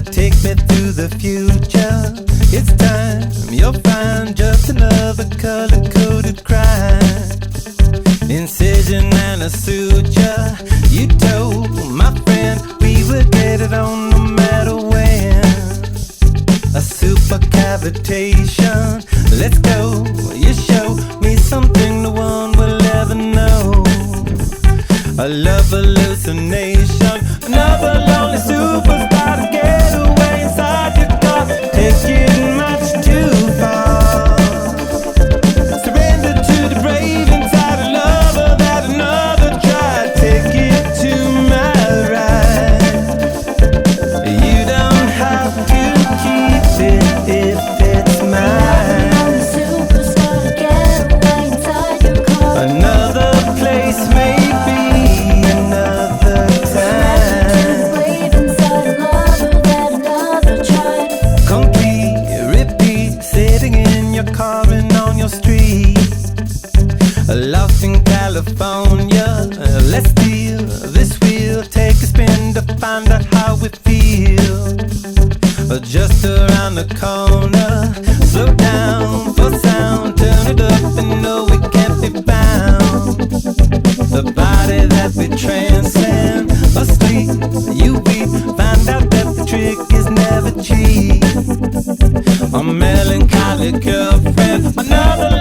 Take me through the future. It's time, you'll find just another color-coded crime. Incision and a suture. You told my friend we would get it on no matter when. A super cavitation. Let's go, you show me something no one will ever know. A love hallucination. Another lonely superstar to get away inside your car. Take it much too far. Surrender to the brave inside a lover that another tried. Take it to my ride. You don't have to keep it if it's mine. Another place, maybe another time. Complete, repeat, sitting in your car and on your street. Lost in California, let's steal this wheel. Take a spin to find out how we feel. Just around the corner, slow down for sound. Turn it up and know we can't be bound. The body that we transcend, asleep, you weep. Find out that the trick is never cheap. A melancholy girlfriend, another